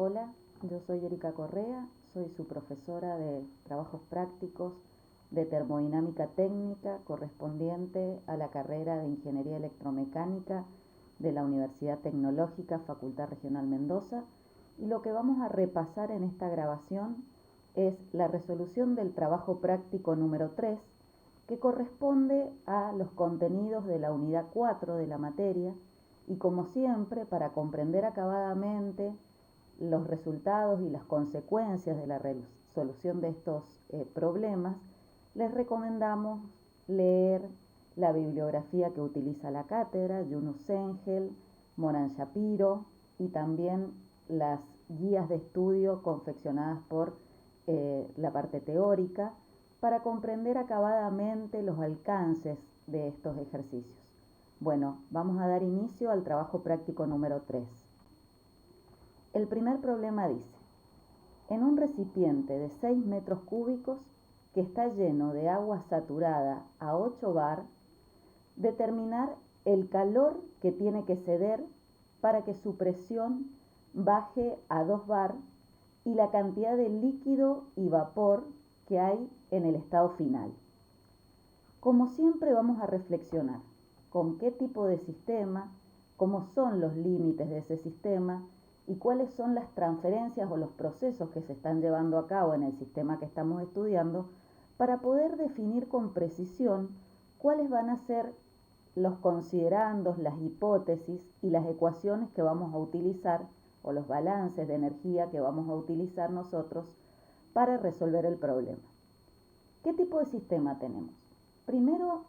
Hola, yo soy Erika Correa, soy su profesora de trabajos prácticos de termodinámica técnica correspondiente a la carrera de Ingeniería Electromecánica de la Universidad Tecnológica Facultad Regional Mendoza, y lo que vamos a repasar en esta grabación es la resolución del trabajo práctico número 3, que corresponde a los contenidos de la unidad 4 de la materia, y como siempre, para comprender acabadamente los resultados y las consecuencias de la resolución de estos problemas, les recomendamos leer la bibliografía que utiliza la cátedra, Yunus Engel, Moran Shapiro, y también las guías de estudio confeccionadas por la parte teórica, para comprender acabadamente los alcances de estos ejercicios. Bueno, vamos a dar inicio al trabajo práctico número 3. El primer problema dice: en un recipiente de 6 metros cúbicos que está lleno de agua saturada a 8 bar, determinar el calor que tiene que ceder para que su presión baje a 2 bar y la cantidad de líquido y vapor que hay en el estado final. Como siempre, vamos a reflexionar con qué tipo de sistema, cómo son los límites de ese sistema y cuáles son las transferencias o los procesos que se están llevando a cabo en el sistema que estamos estudiando, para poder definir con precisión cuáles van a ser los considerandos, las hipótesis y las ecuaciones que vamos a utilizar, o los balances de energía que vamos a utilizar nosotros para resolver el problema. ¿Qué tipo de sistema tenemos? Primero,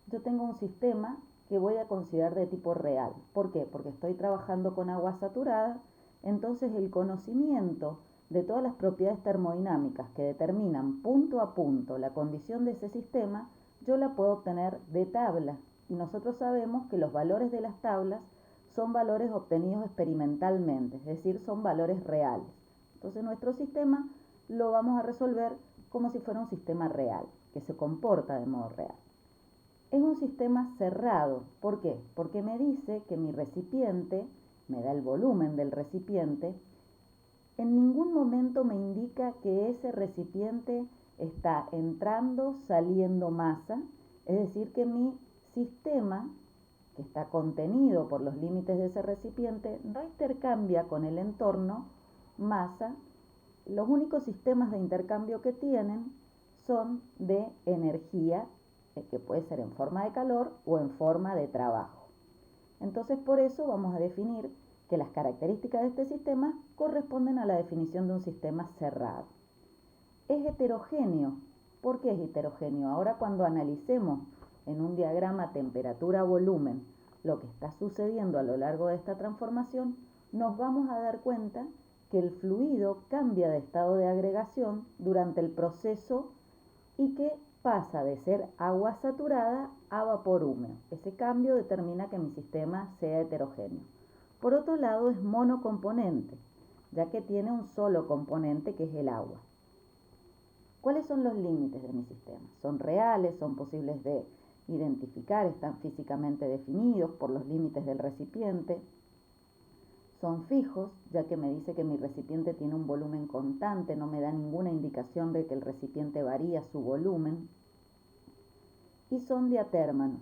yo tengo un sistema que voy a considerar de tipo real. ¿Por qué? Porque estoy trabajando con agua saturada, entonces el conocimiento de todas las propiedades termodinámicas que determinan punto a punto la condición de ese sistema, yo la puedo obtener de tabla. Y nosotros sabemos que los valores de las tablas son valores obtenidos experimentalmente, es decir, son valores reales. Entonces nuestro sistema lo vamos a resolver como si fuera un sistema real, que se comporta de modo real. Es un sistema cerrado. ¿Por qué? Porque me dice que mi recipiente, me da el volumen del recipiente, en ningún momento me indica que ese recipiente está entrando, saliendo masa, es decir, que mi sistema, que está contenido por los límites de ese recipiente, no intercambia con el entorno masa. Los únicos sistemas de intercambio que tienen son de energía, que puede ser en forma de calor o en forma de trabajo. Entonces, por eso vamos a definir que las características de este sistema corresponden a la definición de un sistema cerrado. Es heterogéneo. ¿Por qué es heterogéneo? Ahora, cuando analicemos en un diagrama temperatura-volumen lo que está sucediendo a lo largo de esta transformación, nos vamos a dar cuenta que el fluido cambia de estado de agregación durante el proceso y que pasa de ser agua saturada a vapor húmedo. Ese cambio determina que mi sistema sea heterogéneo. Por otro lado, es monocomponente, ya que tiene un solo componente, que es el agua. ¿Cuáles son los límites de mi sistema? Son reales, son posibles de identificar, están físicamente definidos por los límites del recipiente. Son fijos, ya que me dice que mi recipiente tiene un volumen constante, no me da ninguna indicación de que el recipiente varía su volumen. Y son diatérmanos,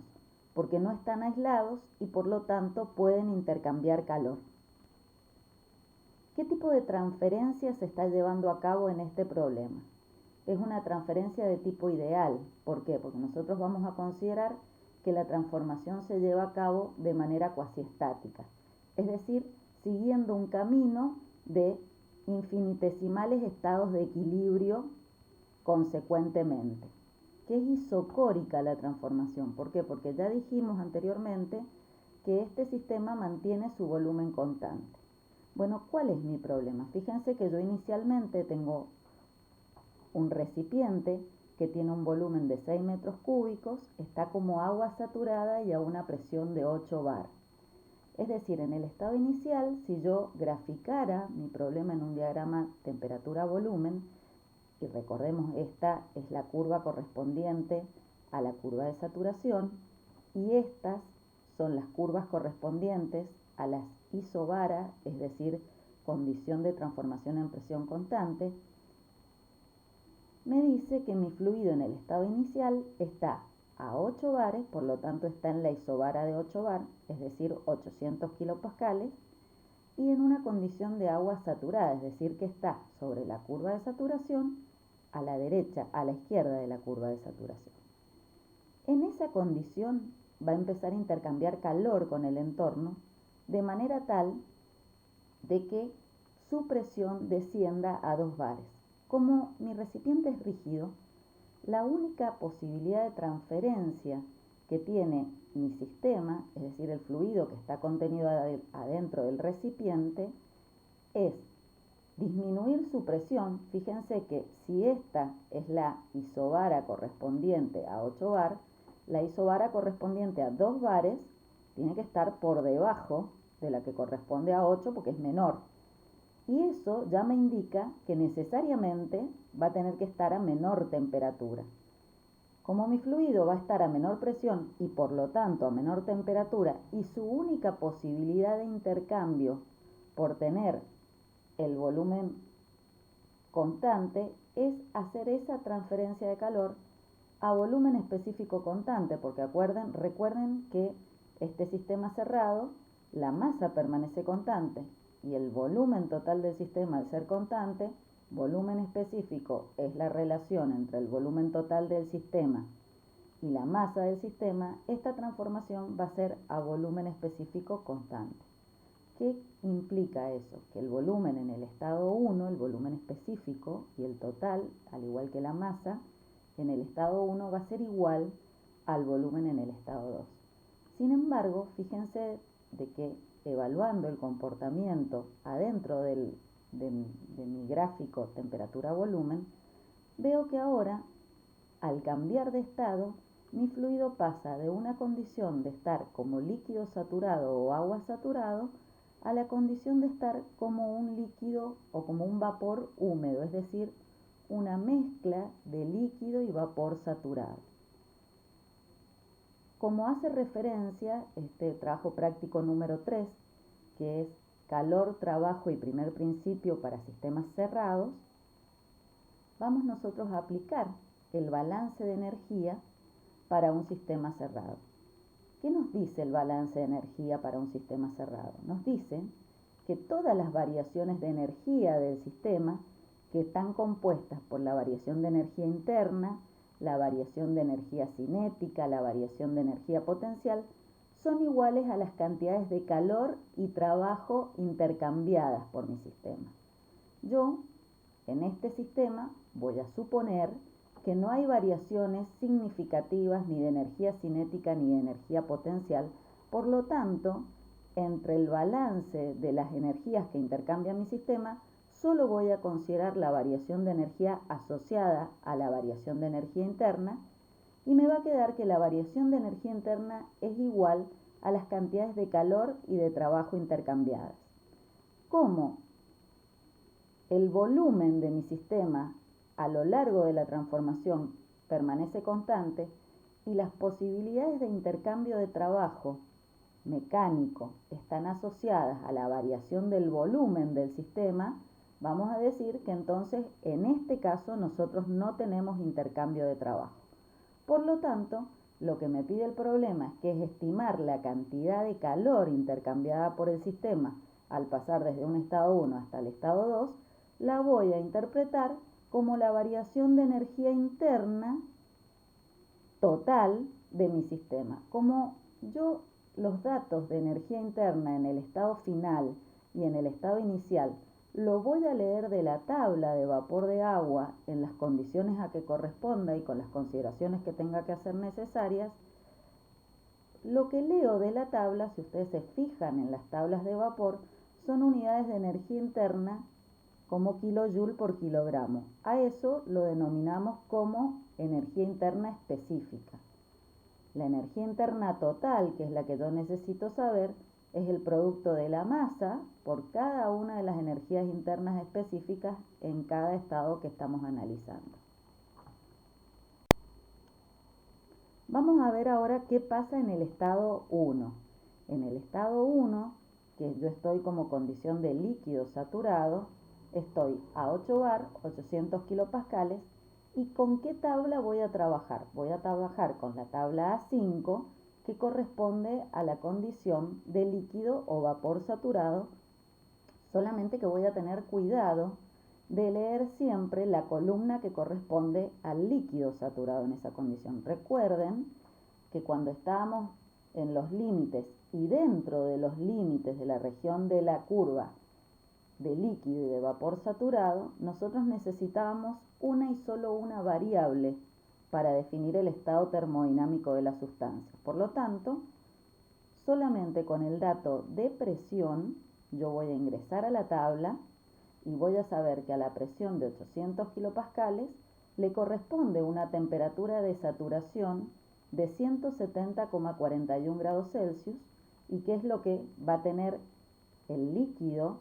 porque no están aislados y por lo tanto pueden intercambiar calor. ¿Qué tipo de transferencia se está llevando a cabo en este problema? Es una transferencia de tipo ideal. ¿Por qué? Porque nosotros vamos a considerar que la transformación se lleva a cabo de manera cuasiestática, es decir, siguiendo un camino de infinitesimales estados de equilibrio consecuentemente, que es isocórica la transformación. ¿Por qué? Porque ya dijimos anteriormente que este sistema mantiene su volumen constante. Bueno, ¿cuál es mi problema? Fíjense que yo inicialmente tengo un recipiente que tiene un volumen de 6 metros cúbicos, está como agua saturada y a una presión de 8 bar. Es decir, en el estado inicial, si yo graficara mi problema en un diagrama temperatura-volumen, y recordemos, esta es la curva correspondiente a la curva de saturación, y estas son las curvas correspondientes a las isobaras, es decir, condición de transformación en presión constante, me dice que mi fluido en el estado inicial está a 8 bares, por lo tanto está en la isobara de 8 bar, es decir, 800 kilopascales, y en una condición de agua saturada, es decir, que está sobre la curva de saturación, a la derecha, a la izquierda de la curva de saturación. En esa condición va a empezar a intercambiar calor con el entorno, de manera tal de que su presión descienda a 2 bares. Como mi recipiente es rígido, la única posibilidad de transferencia que tiene mi sistema, es decir, el fluido que está contenido adentro del recipiente, es disminuir su presión. Fíjense que si esta es la isobara correspondiente a 8 bar, la isobara correspondiente a 2 bares tiene que estar por debajo de la que corresponde a 8 porque es menor. Y eso ya me indica que necesariamente va a tener que estar a menor temperatura. Como mi fluido va a estar a menor presión y por lo tanto a menor temperatura, y su única posibilidad de intercambio por tener el volumen constante es hacer esa transferencia de calor a volumen específico constante, porque recuerden que este sistema cerrado, la masa permanece constante y el volumen total del sistema, al ser constante, volumen específico es la relación entre el volumen total del sistema y la masa del sistema. Esta transformación va a ser a volumen específico constante. ¿Qué implica eso? Que el volumen en el estado 1, el volumen específico y el total, al igual que la masa, en el estado 1 va a ser igual al volumen en el estado 2. Sin embargo, fíjense de que evaluando el comportamiento adentro de mi gráfico temperatura-volumen, veo que ahora, al cambiar de estado, mi fluido pasa de una condición de estar como líquido saturado o agua saturado a la condición de estar como un líquido o como un vapor húmedo, es decir, una mezcla de líquido y vapor saturado. Como hace referencia este trabajo práctico número 3, que es calor, trabajo y primer principio para sistemas cerrados, vamos nosotros a aplicar el balance de energía para un sistema cerrado. ¿Qué nos dice el balance de energía para un sistema cerrado? Nos dice que todas las variaciones de energía del sistema, que están compuestas por la variación de energía interna, la variación de energía cinética, la variación de energía potencial, son iguales a las cantidades de calor y trabajo intercambiadas por mi sistema. Yo, en este sistema, voy a suponer que no hay variaciones significativas ni de energía cinética ni de energía potencial. Por lo tanto, entre el balance de las energías que intercambia mi sistema, solo voy a considerar la variación de energía asociada a la variación de energía interna, y me va a quedar que la variación de energía interna es igual a las cantidades de calor y de trabajo intercambiadas. ¿Cómo? El volumen de mi sistema a lo largo de la transformación permanece constante y las posibilidades de intercambio de trabajo mecánico están asociadas a la variación del volumen del sistema, vamos a decir que entonces en este caso nosotros no tenemos intercambio de trabajo. Por lo tanto, lo que me pide el problema es que es estimar la cantidad de calor intercambiada por el sistema al pasar desde un estado 1 hasta el estado 2, la voy a interpretar como la variación de energía interna total de mi sistema. Como yo los datos de energía interna en el estado final y en el estado inicial lo voy a leer de la tabla de vapor de agua en las condiciones a que corresponda y con las consideraciones que tenga que hacer necesarias, lo que leo de la tabla, si ustedes se fijan en las tablas de vapor, son unidades de energía interna como kilojoule por kilogramo. A eso lo denominamos como energía interna específica. La energía interna total, que es la que yo necesito saber, es el producto de la masa por cada una de las energías internas específicas en cada estado que estamos analizando. Vamos a ver ahora qué pasa en el estado 1. En el estado 1, que que yo estoy como condición de líquido saturado, estoy a 8 bar, 800 kilopascales. ¿Y con qué tabla voy a trabajar? Voy a trabajar con la tabla A5, que corresponde a la condición de líquido o vapor saturado, solamente que voy a tener cuidado de leer siempre la columna que corresponde al líquido saturado en esa condición. Recuerden que cuando estamos en los límites y dentro de los límites de la región de la curva de líquido y de vapor saturado, nosotros necesitábamos una y solo una variable para definir el estado termodinámico de la sustancia. Por lo tanto, solamente con el dato de presión yo voy a ingresar a la tabla y voy a saber que a la presión de 800 kilopascales le corresponde una temperatura de saturación de 170,41 grados Celsius, y que es lo que va a tener el líquido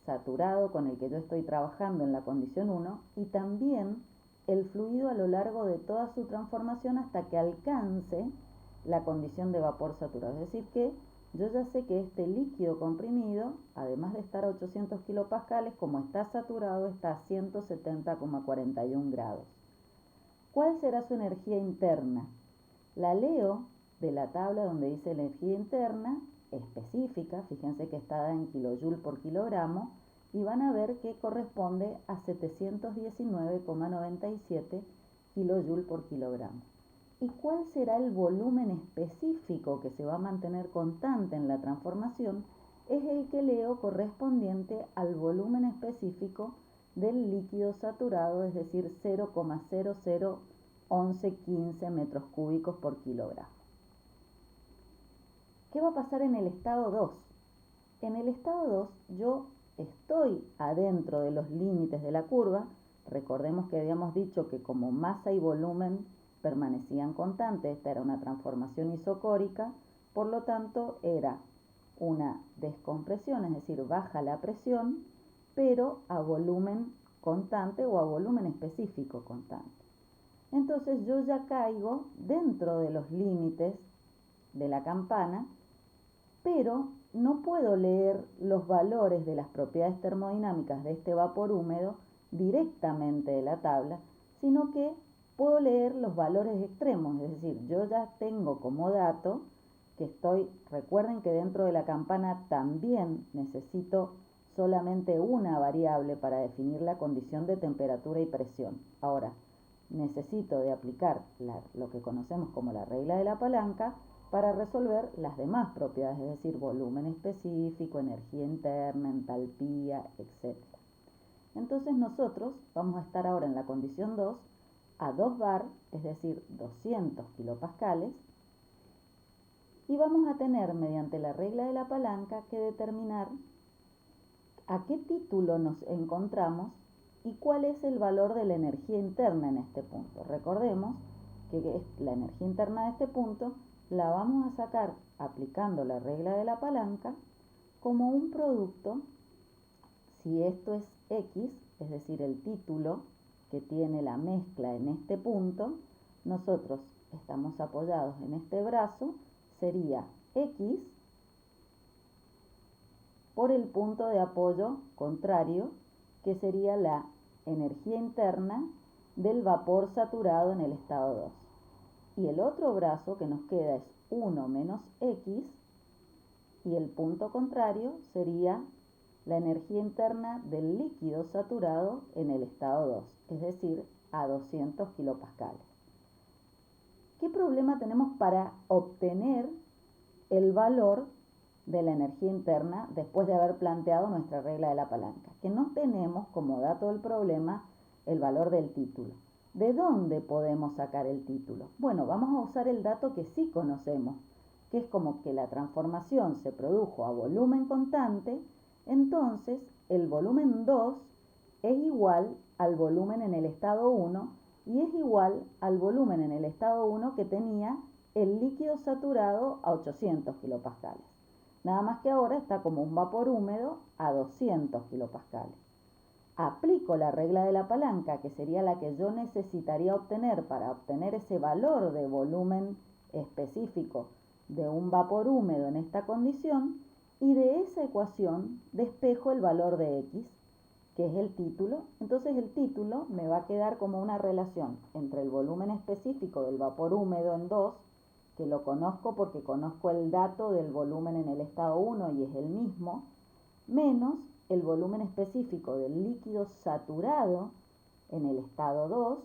saturado con el que yo estoy trabajando en la condición 1, y también el fluido a lo largo de toda su transformación hasta que alcance la condición de vapor saturado. Es decir que yo ya sé que este líquido comprimido, además de estar a 800 kilopascales, como está saturado, está a 170,41 grados. ¿Cuál será su energía interna? La leo de la tabla donde dice energía interna específica, fíjense que está en kilojoule por kilogramo, y van a ver que corresponde a 719,97 kilojoule por kilogramo. ¿Y cuál será el volumen específico que se va a mantener constante en la transformación? Es el que leo correspondiente al volumen específico del líquido saturado, es decir, 0,001115 metros cúbicos por kilogramo. ¿Qué va a pasar en el estado 2? En el estado 2 yo estoy adentro de los límites de la curva. Recordemos que habíamos dicho que como masa y volumen permanecían constantes, esta era una transformación isocórica, por lo tanto era una descompresión, es decir, baja la presión, pero a volumen constante o a volumen específico constante. Entonces yo ya caigo dentro de los límites de la campana, pero no puedo leer los valores de las propiedades termodinámicas de este vapor húmedo directamente de la tabla, sino que puedo leer los valores extremos, es decir, yo ya tengo como dato que recuerden que dentro de la campana también necesito solamente una variable para definir la condición de temperatura y presión. Ahora, necesito de aplicar lo que conocemos como la regla de la palanca para resolver las demás propiedades, es decir, volumen específico, energía interna, entalpía, etc. Entonces nosotros vamos a estar ahora en la condición 2 a 2 bar, es decir, 200 kilopascales, y vamos a tener mediante la regla de la palanca que determinar a qué título nos encontramos y cuál es el valor de la energía interna en este punto. Recordemos que la energía interna de este punto la vamos a sacar aplicando la regla de la palanca como un producto, si esto es X, es decir, el título que tiene la mezcla en este punto, nosotros estamos apoyados en este brazo, sería X por el punto de apoyo contrario, que sería la energía interna del vapor saturado en el estado 2. Y el otro brazo que nos queda es 1 menos X, y el punto contrario sería la energía interna del líquido saturado en el estado 2, es decir, a 200 kilopascales. ¿Qué problema tenemos para obtener el valor de la energía interna después de haber planteado nuestra regla de la palanca? Que no tenemos como dato del problema el valor del título. ¿De dónde podemos sacar el título? Bueno, vamos a usar el dato que sí conocemos, que es como que la transformación se produjo a volumen constante, entonces el volumen 2 es igual al volumen en el estado 1 y es igual al volumen en el estado 1 que tenía el líquido saturado a 800 kilopascales. Nada más que ahora está como un vapor húmedo a 200 kilopascales. Aplico la regla de la palanca, que sería la que yo necesitaría obtener para obtener ese valor de volumen específico de un vapor húmedo en esta condición, y de esa ecuación despejo el valor de x, que es el título. Entonces el título me va a quedar como una relación entre el volumen específico del vapor húmedo en 2, que lo conozco porque conozco el dato del volumen en el estado 1 y es el mismo, menos el volumen específico del líquido saturado en el estado 2,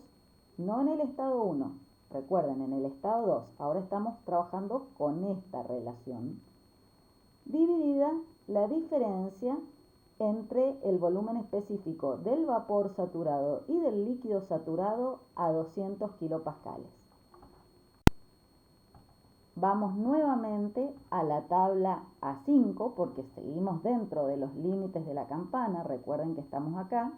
no en el estado 1, recuerden, en el estado 2, ahora estamos trabajando con esta relación, dividida la diferencia entre el volumen específico del vapor saturado y del líquido saturado a 200 kilopascales. Vamos nuevamente a la tabla A5 porque seguimos dentro de los límites de la campana, recuerden que estamos acá.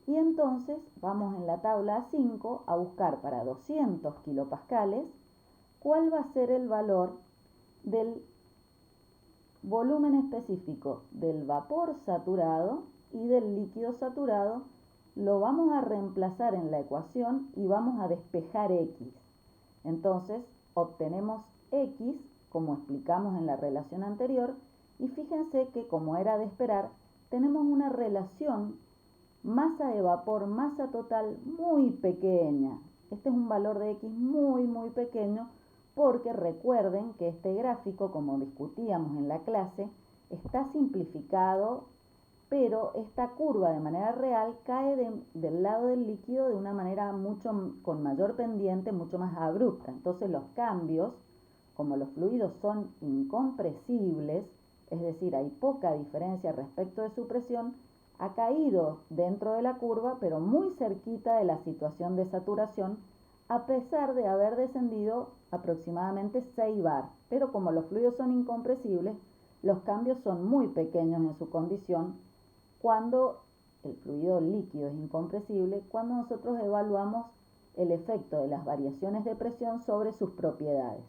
Y entonces vamos en la tabla A5 a buscar para 200 kilopascales cuál va a ser el valor del volumen específico del vapor saturado y del líquido saturado. Lo vamos a reemplazar en la ecuación y vamos a despejar x. Entonces obtenemos x, como explicamos en la relación anterior, y fíjense que, como era de esperar, tenemos una relación masa de vapor, masa total muy pequeña. Este es un valor de x muy pequeño, porque recuerden que este gráfico, como discutíamos en la clase, está simplificado, pero esta curva de manera real cae del lado del líquido de una manera con mayor pendiente, mucho más abrupta. Entonces los cambios, como los fluidos son incompresibles, es decir, hay poca diferencia respecto de su presión, ha caído dentro de la curva, pero muy cerquita de la situación de saturación, a pesar de haber descendido aproximadamente 6 bar. Pero como los fluidos son incompresibles, los cambios son muy pequeños en su condición cuando el fluido líquido es incompresible, cuando nosotros evaluamos el efecto de las variaciones de presión sobre sus propiedades.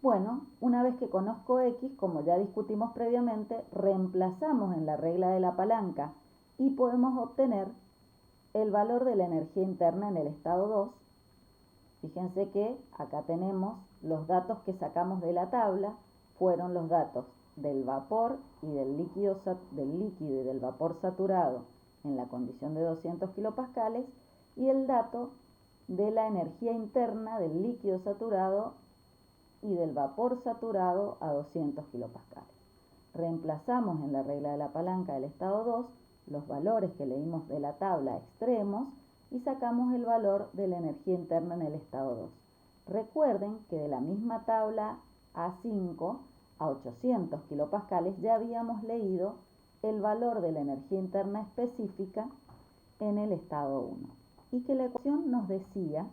Bueno, una vez que conozco x, como ya discutimos previamente, reemplazamos en la regla de la palanca y podemos obtener el valor de la energía interna en el estado 2. Fíjense que acá tenemos los datos que sacamos de la tabla, fueron los datos del vapor y del líquido y del vapor saturado en la condición de 200 kilopascales y el dato de la energía interna del líquido saturado y del vapor saturado a 200 kilopascales. Reemplazamos en la regla de la palanca del estado 2 los valores que leímos de la tabla extremos y sacamos el valor de la energía interna en el estado 2. Recuerden que de la misma tabla A5 a 800 kilopascales ya habíamos leído el valor de la energía interna específica en el estado 1 y que la ecuación nos decía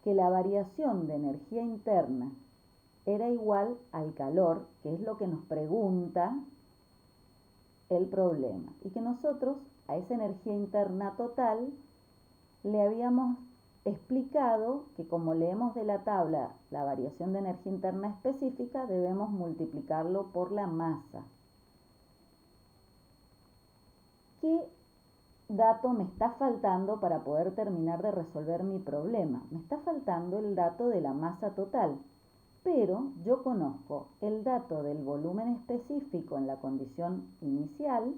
que la variación de energía interna era igual al calor, que es lo que nos pregunta el problema, y que nosotros a esa energía interna total le habíamos explicado que, como leemos de la tabla la variación de energía interna específica, debemos multiplicarlo por la masa. ¿Qué dato me está faltando para poder terminar de resolver mi problema? Me está faltando el dato de la masa total, pero yo conozco el dato del volumen específico en la condición inicial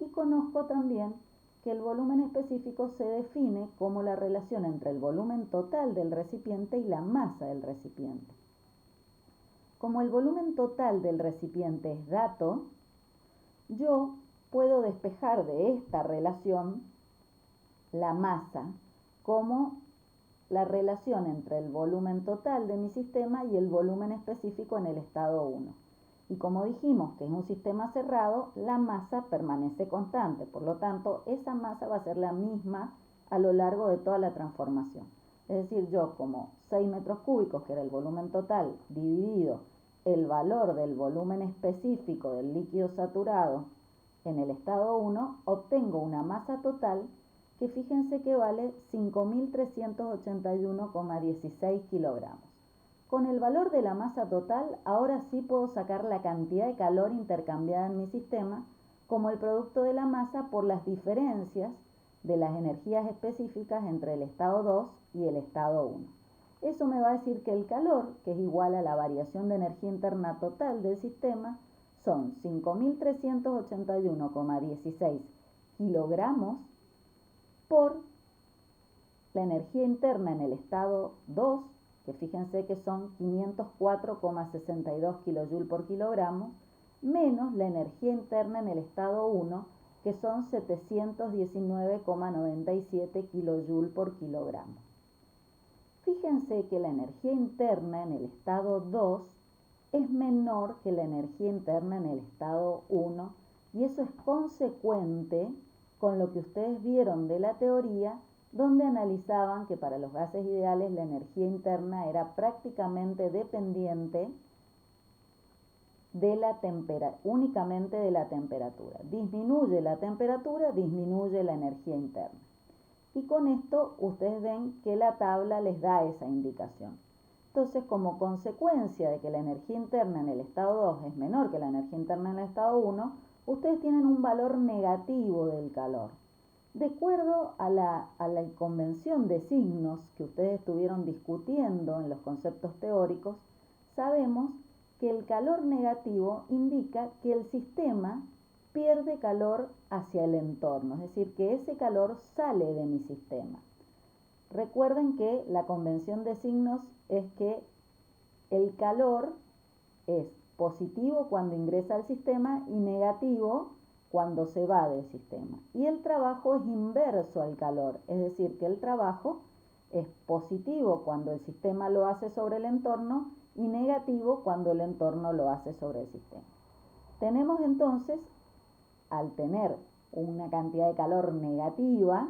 y conozco también que el volumen específico se define como la relación entre el volumen total del recipiente y la masa del recipiente. Como el volumen total del recipiente es dato, yo puedo despejar de esta relación la masa como la relación entre el volumen total de mi sistema y el volumen específico en el estado 1. Y como dijimos que es un sistema cerrado, la masa permanece constante. Por lo tanto, esa masa va a ser la misma a lo largo de toda la transformación. Es decir, yo como 6 metros cúbicos, que era el volumen total, dividido el valor del volumen específico del líquido saturado en el estado 1, obtengo una masa total que fíjense que vale 5.381,16 kilogramos. Con el valor de la masa total, ahora sí puedo sacar la cantidad de calor intercambiada en mi sistema como el producto de la masa por las diferencias de las energías específicas entre el estado 2 y el estado 1. Eso me va a decir que el calor, que es igual a la variación de energía interna total del sistema, son 5.381,16 kilogramos por la energía interna en el estado 2, que fíjense que son 504,62 kJ por kilogramo, menos la energía interna en el estado 1, que son 719,97 kJ por kilogramo. Fíjense que la energía interna en el estado 2 es menor que la energía interna en el estado 1, y eso es consecuente con lo que ustedes vieron de la teoría, donde analizaban que para los gases ideales la energía interna era prácticamente dependiente de únicamente de la temperatura. Disminuye la temperatura, disminuye la energía interna. Y con esto ustedes ven que la tabla les da esa indicación. Entonces, como consecuencia de que la energía interna en el estado 2 es menor que la energía interna en el estado 1, ustedes tienen un valor negativo del calor. De acuerdo a la convención de signos que ustedes estuvieron discutiendo en los conceptos teóricos, sabemos que el calor negativo indica que el sistema pierde calor hacia el entorno, es decir, que ese calor sale de mi sistema. Recuerden que la convención de signos es que el calor es positivo cuando ingresa al sistema y negativo cuando se va del sistema. Y el trabajo es inverso al calor, es decir, que el trabajo es positivo cuando el sistema lo hace sobre el entorno y negativo cuando el entorno lo hace sobre el sistema. Tenemos entonces, al tener una cantidad de calor negativa,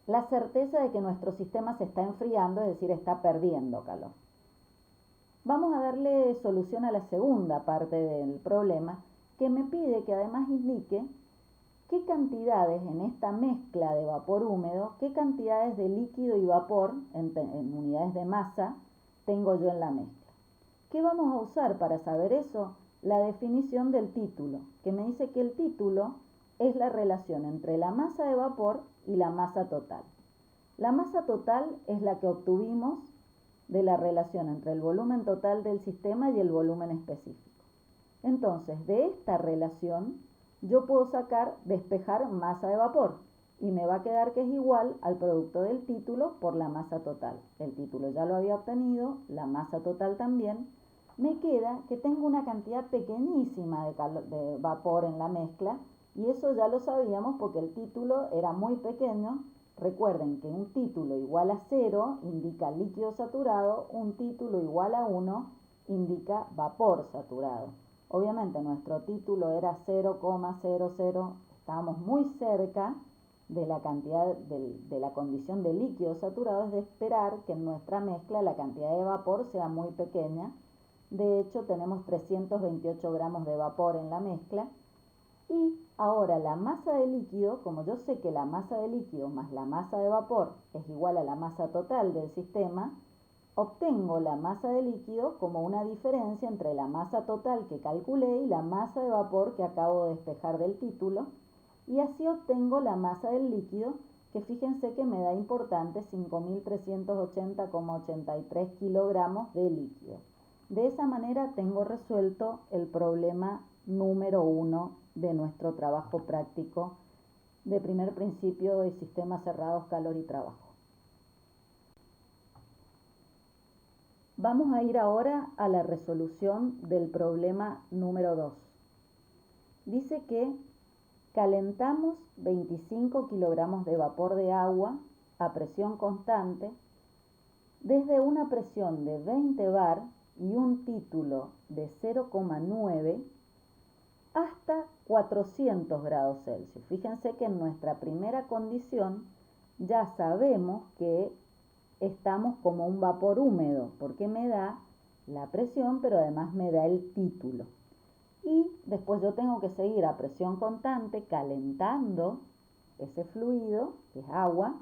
la certeza de que nuestro sistema se está enfriando, es decir, está perdiendo calor. Vamos a darle solución a la segunda parte del problema, que me pide que además indique qué cantidades en esta mezcla de vapor húmedo, qué cantidades de líquido y vapor en unidades de masa tengo yo en la mezcla. ¿Qué vamos a usar para saber eso? La definición del título, que me dice que el título es la relación entre la masa de vapor y la masa total. La masa total es la que obtuvimos de la relación entre el volumen total del sistema y el volumen específico. Entonces, de esta relación, yo puedo despejar masa de vapor, y me va a quedar que es igual al producto del título por la masa total. El título ya lo había obtenido, la masa total también. Me queda que tengo una cantidad pequeñísima de vapor en la mezcla, y eso ya lo sabíamos porque el título era muy pequeño. Recuerden que un título igual a 0 indica líquido saturado, un título igual a 1 indica vapor saturado. Obviamente nuestro título era 0,00, estábamos muy cerca de la cantidad de la condición de líquido saturado, es de esperar que en nuestra mezcla la cantidad de vapor sea muy pequeña. De hecho, tenemos 328 gramos de vapor en la mezcla. Y ahora la masa de líquido, como yo sé que la masa de líquido más la masa de vapor es igual a la masa total del sistema, obtengo la masa de líquido como una diferencia entre la masa total que calculé y la masa de vapor que acabo de despejar del título, y así obtengo la masa del líquido, que fíjense que me da importante 5.380,83 kilogramos de líquido. De esa manera tengo resuelto el problema número 1 de nuestro trabajo práctico de primer principio de sistemas cerrados, calor y trabajo. Vamos a ir ahora a la resolución del problema número 2. Dice que calentamos 25 kilogramos de vapor de agua a presión constante desde una presión de 20 bar y un título de 0,9 hasta 400 grados Celsius. Fíjense que en nuestra primera condición ya sabemos que estamos como un vapor húmedo, porque me da la presión, pero además me da el título. Y después yo tengo que seguir a presión constante calentando ese fluido, que es agua,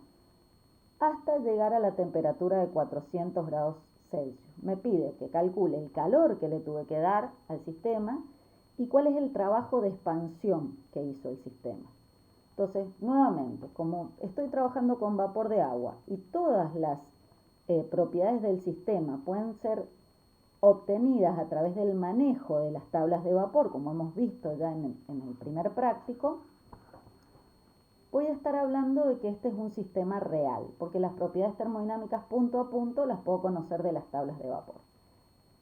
hasta llegar a la temperatura de 400 grados Celsius. Me pide que calcule el calor que le tuve que dar al sistema y cuál es el trabajo de expansión que hizo el sistema. Entonces, nuevamente, como estoy trabajando con vapor de agua y todas las propiedades del sistema pueden ser obtenidas a través del manejo de las tablas de vapor, como hemos visto ya en el primer práctico, voy a estar hablando de que este es un sistema real, porque las propiedades termodinámicas punto a punto las puedo conocer de las tablas de vapor.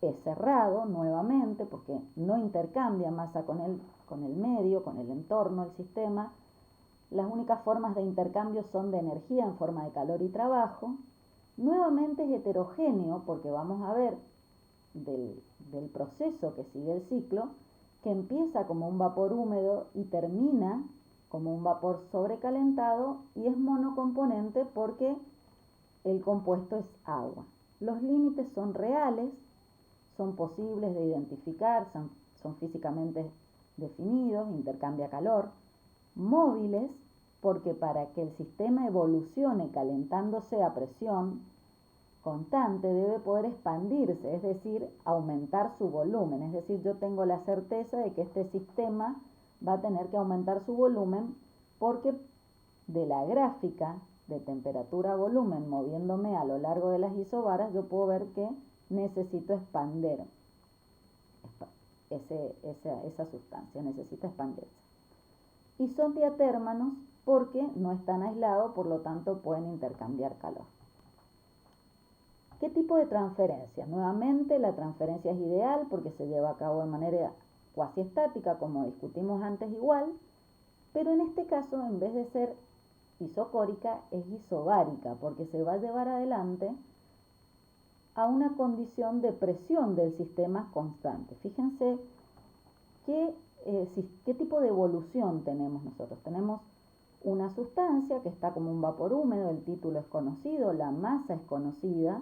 Es cerrado nuevamente porque no intercambia masa con el medio, con el entorno, el sistema. Las únicas formas de intercambio son de energía en forma de calor y trabajo. Nuevamente es heterogéneo porque vamos a ver del proceso que sigue el ciclo, que empieza como un vapor húmedo y termina como un vapor sobrecalentado, y es monocomponente porque el compuesto es agua. Los límites son reales, son posibles de identificar, son físicamente definidos, intercambia calor. Móviles porque para que el sistema evolucione calentándose a presión constante debe poder expandirse, es decir, aumentar su volumen. Es decir, yo tengo la certeza de que este sistema va a tener que aumentar su volumen porque de la gráfica de temperatura-volumen moviéndome a lo largo de las isobaras, yo puedo ver que necesito expandir esa sustancia, necesita expandirse. Y son diatérmanos porque no están aislados, por lo tanto pueden intercambiar calor. ¿Qué tipo de transferencia? Nuevamente la transferencia es ideal porque se lleva a cabo de manera cuasi estática, como discutimos antes igual, pero en este caso en vez de ser isocórica es isobárica porque se va a llevar adelante a una condición de presión del sistema constante. Fíjense qué tipo de evolución tenemos nosotros. Tenemos una sustancia que está como un vapor húmedo, el título es conocido, la masa es conocida,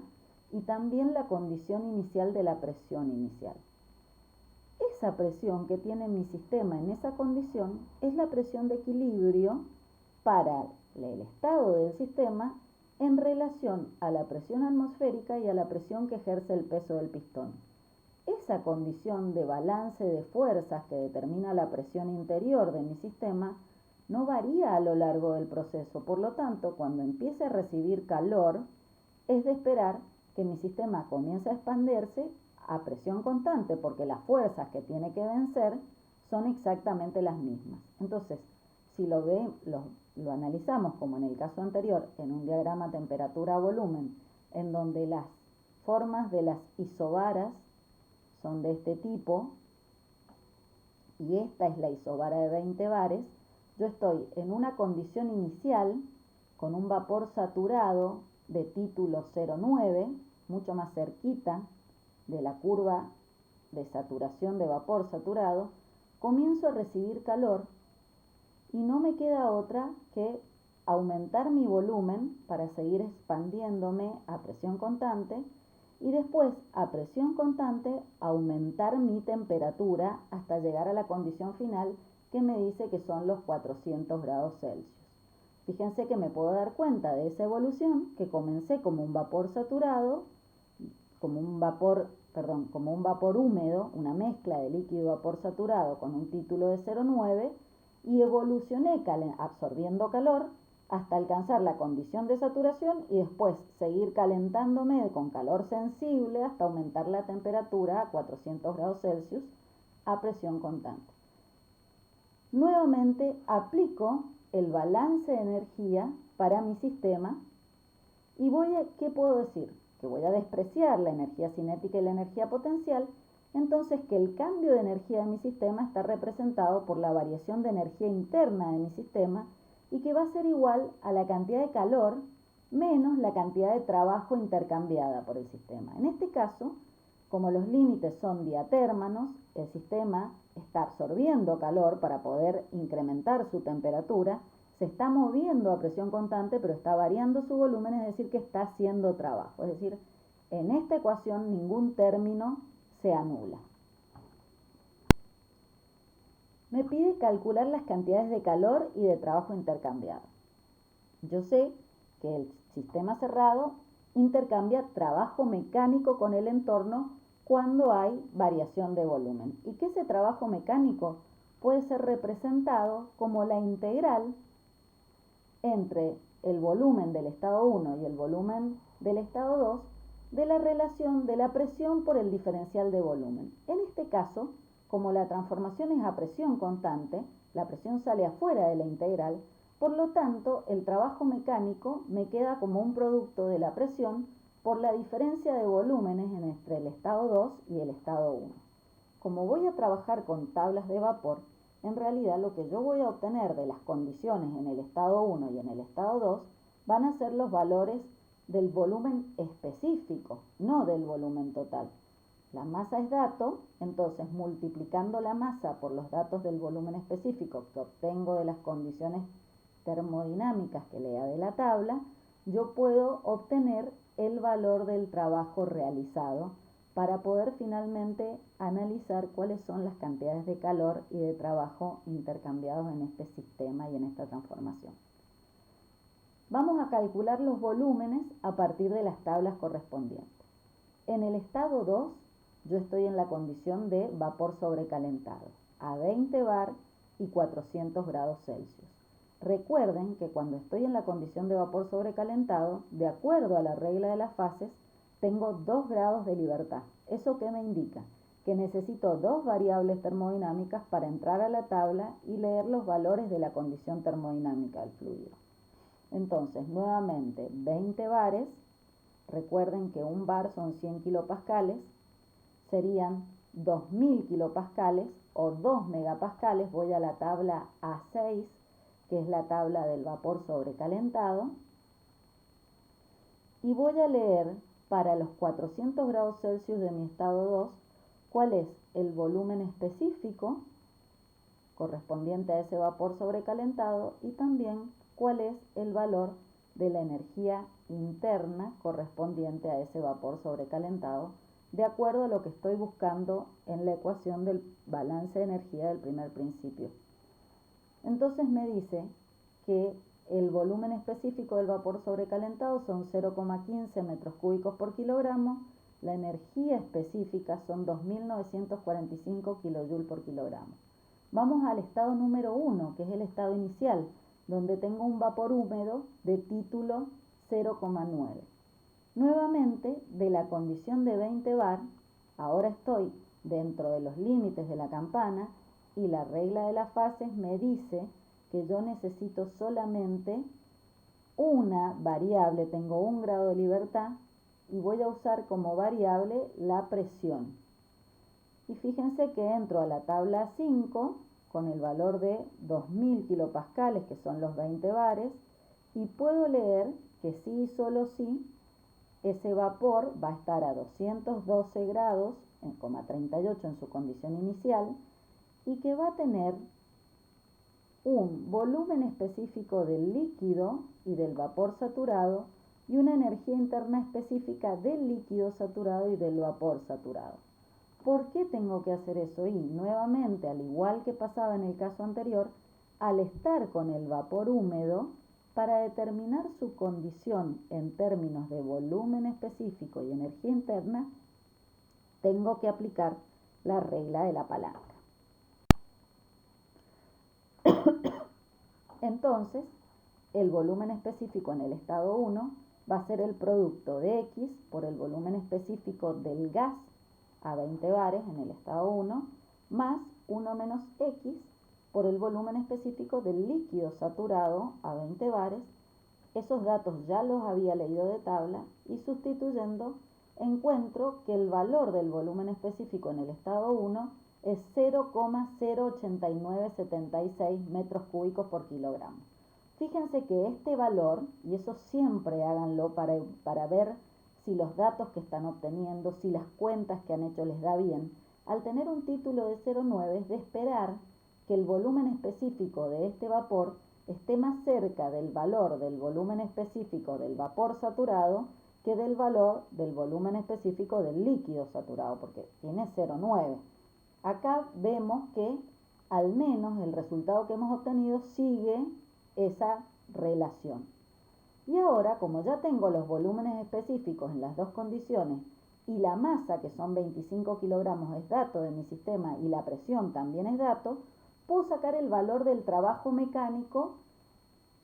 y también la condición inicial de la presión inicial. Esa presión que tiene mi sistema en esa condición es la presión de equilibrio para el estado del sistema en relación a la presión atmosférica y a la presión que ejerce el peso del pistón. Esa condición de balance de fuerzas que determina la presión interior de mi sistema no varía a lo largo del proceso, por lo tanto, cuando empiece a recibir calor, es de esperar que mi sistema comience a expandirse a presión constante, porque las fuerzas que tiene que vencer son exactamente las mismas. Entonces, si lo analizamos como en el caso anterior, en un diagrama temperatura-volumen, en donde las formas de las isobaras son de este tipo, y esta es la isobara de 20 bares, yo estoy en una condición inicial con un vapor saturado de título 0,9, mucho más cerquita de la curva de saturación de vapor saturado, comienzo a recibir calor y no me queda otra que aumentar mi volumen para seguir expandiéndome a presión constante y después a presión constante aumentar mi temperatura hasta llegar a la condición final que me dice que son los 400 grados Celsius. Fíjense que me puedo dar cuenta de esa evolución, que comencé como un vapor saturado, como un vapor húmedo, una mezcla de líquido y vapor saturado con un título de 0,9, y evolucioné absorbiendo calor hasta alcanzar la condición de saturación y después seguir calentándome con calor sensible hasta aumentar la temperatura a 400 grados Celsius a presión constante. Nuevamente aplico el balance de energía para mi sistema y ¿qué puedo decir? Que voy a despreciar la energía cinética y la energía potencial, entonces que el cambio de energía de mi sistema está representado por la variación de energía interna de mi sistema y que va a ser igual a la cantidad de calor menos la cantidad de trabajo intercambiada por el sistema. En este caso, como los límites son diatérmanos, el sistema está absorbiendo calor para poder incrementar su temperatura, se está moviendo a presión constante, pero está variando su volumen, es decir, que está haciendo trabajo. Es decir, en esta ecuación ningún término se anula. Me pide calcular las cantidades de calor y de trabajo intercambiado. Yo sé que el sistema cerrado intercambia trabajo mecánico con el entorno cuando hay variación de volumen y que ese trabajo mecánico puede ser representado como la integral entre el volumen del estado 1 y el volumen del estado 2 de la relación de la presión por el diferencial de volumen. En este caso, como la transformación es a presión constante, la presión sale afuera de la integral, por lo tanto, el trabajo mecánico me queda como un producto de la presión por la diferencia de volúmenes entre el estado 2 y el estado 1. Como voy a trabajar con tablas de vapor, en realidad lo que yo voy a obtener de las condiciones en el estado 1 y en el estado 2 van a ser los valores del volumen específico, no del volumen total. La masa es dato, entonces multiplicando la masa por los datos del volumen específico que obtengo de las condiciones termodinámicas que lea de la tabla, yo puedo obtener el valor del trabajo realizado para poder finalmente analizar cuáles son las cantidades de calor y de trabajo intercambiados en este sistema y en esta transformación. Vamos a calcular los volúmenes a partir de las tablas correspondientes. En el estado 2, yo estoy en la condición de vapor sobrecalentado, a 20 bar y 400 grados Celsius. Recuerden que cuando estoy en la condición de vapor sobrecalentado, de acuerdo a la regla de las fases, tengo 2 grados de libertad. ¿Eso qué me indica? Que necesito 2 variables termodinámicas para entrar a la tabla y leer los valores de la condición termodinámica del fluido. Entonces, nuevamente, 20 bares, recuerden que un bar son 100 kilopascales, serían 2000 kilopascales o 2 megapascales. Voy a la tabla A6, que es la tabla del vapor sobrecalentado, y voy a leer para los 400 grados Celsius de mi estado 2 cuál es el volumen específico correspondiente a ese vapor sobrecalentado y también cuál es el valor de la energía interna correspondiente a ese vapor sobrecalentado, de acuerdo a lo que estoy buscando en la ecuación del balance de energía del primer principio. Entonces me dice que el volumen específico del vapor sobrecalentado son 0,15 metros cúbicos por kilogramo, la energía específica son 2.945 kilojoules por kilogramo. Vamos al estado número 1, que es el estado inicial, donde tengo un vapor húmedo de título 0,9. Nuevamente, de la condición de 20 bar, ahora estoy dentro de los límites de la campana y la regla de las fases me dice que yo necesito solamente una variable, tengo 1 grado de libertad y voy a usar como variable la presión. Y fíjense que entro a la tabla 5 con el valor de 2000 kilopascales, que son los 20 bares, y puedo leer que sí y solo sí, ese vapor va a estar a 212 grados, 38 en su condición inicial, y que va a tener un volumen específico del líquido y del vapor saturado y una energía interna específica del líquido saturado y del vapor saturado. ¿Por qué tengo que hacer eso? Y nuevamente, al igual que pasaba en el caso anterior, al estar con el vapor húmedo, para determinar su condición en términos de volumen específico y energía interna, tengo que aplicar la regla de la palanca. Entonces, el volumen específico en el estado 1 va a ser el producto de X por el volumen específico del gas a 20 bares en el estado 1, más 1 menos X por el volumen específico del líquido saturado a 20 bares. Esos datos ya los había leído de tabla y sustituyendo encuentro que el valor del volumen específico en el estado 1 es 0,08976 metros cúbicos por kilogramo. Fíjense que este valor, y eso siempre háganlo para ver si los datos que están obteniendo, si las cuentas que han hecho les da bien, al tener un título de 0,9 es de esperar que el volumen específico de este vapor esté más cerca del valor del volumen específico del vapor saturado que del valor del volumen específico del líquido saturado, porque tiene 0,9. Acá vemos que al menos el resultado que hemos obtenido sigue esa relación. Y ahora, como ya tengo los volúmenes específicos en las dos condiciones y la masa, que son 25 kilogramos, es dato de mi sistema y la presión también es dato, puedo sacar el valor del trabajo mecánico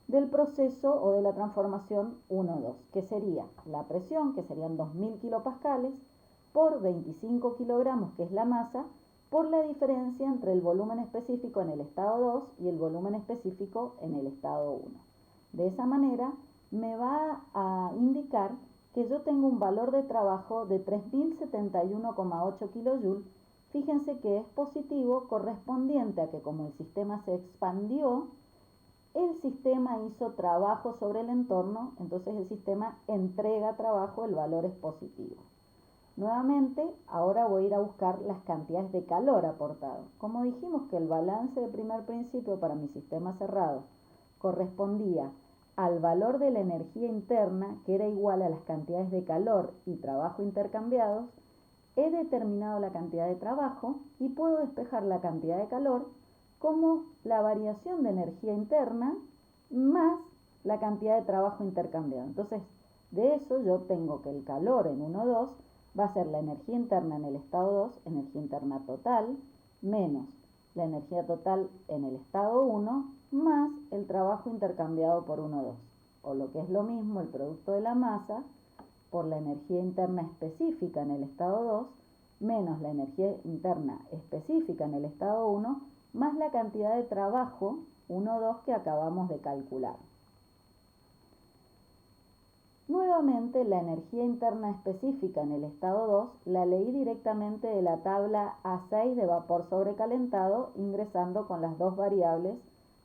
del proceso o de la transformación 1,2, que sería la presión, que serían 2000 kilopascales, por 25 kilogramos, que es la masa, por la diferencia entre el volumen específico en el estado 2 y el volumen específico en el estado 1. De esa manera me va a indicar que yo tengo un valor de trabajo de 3071,8 kJ. Fíjense que es positivo, correspondiente a que como el sistema se expandió, el sistema hizo trabajo sobre el entorno, entonces el sistema entrega trabajo, el valor es positivo. Nuevamente, ahora voy a ir a buscar las cantidades de calor aportado. Como dijimos que el balance de primer principio para mi sistema cerrado correspondía al valor de la energía interna, que era igual a las cantidades de calor y trabajo intercambiados, he determinado la cantidad de trabajo y puedo despejar la cantidad de calor como la variación de energía interna más la cantidad de trabajo intercambiado. Entonces, de eso yo obtengo que el calor en 1,2 va a ser la energía interna en el estado 2, energía interna total, menos la energía total en el estado 1, más el trabajo intercambiado por 1,2. O lo que es lo mismo, el producto de la masa por la energía interna específica en el estado 2, menos la energía interna específica en el estado 1, más la cantidad de trabajo 1,2 que acabamos de calcular. Nuevamente, la energía interna específica en el estado 2 la leí directamente de la tabla A6 de vapor sobrecalentado, ingresando con las dos variables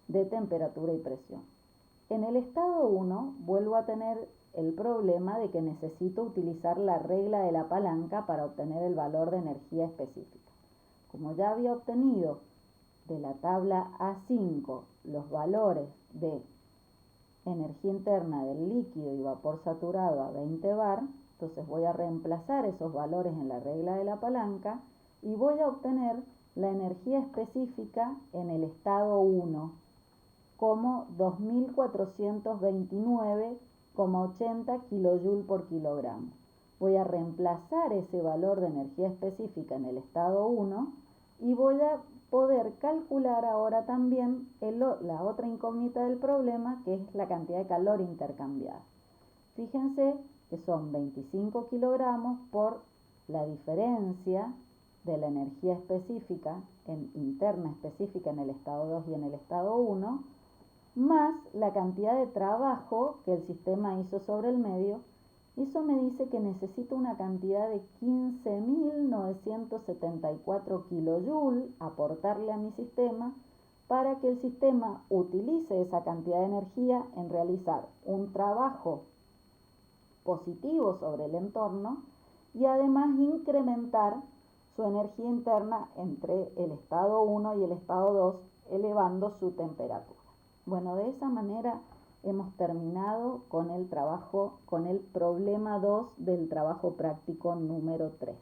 de temperatura y presión. En el estado 1 vuelvo a tener el problema de que necesito utilizar la regla de la palanca para obtener el valor de energía específica. Como ya había obtenido de la tabla A5 los valores de energía interna del líquido y vapor saturado a 20 bar, entonces voy a reemplazar esos valores en la regla de la palanca y voy a obtener la energía específica en el estado 1 como 2429,80 kJ por kilogramo. Voy a reemplazar ese valor de energía específica en el estado 1 y voy a poder calcular ahora también la otra incógnita del problema, que es la cantidad de calor intercambiada. Fíjense que son 25 kilogramos por la diferencia de la energía específica interna específica en el estado 2 y en el estado 1, más la cantidad de trabajo que el sistema hizo sobre el medio. Eso me dice que necesito una cantidad de 15.974 kJ aportarle a mi sistema para que el sistema utilice esa cantidad de energía en realizar un trabajo positivo sobre el entorno y además incrementar su energía interna entre el estado 1 y el estado 2, elevando su temperatura. Bueno, de esa manera hemos terminado con el trabajo, con el problema 2 del trabajo práctico número 3.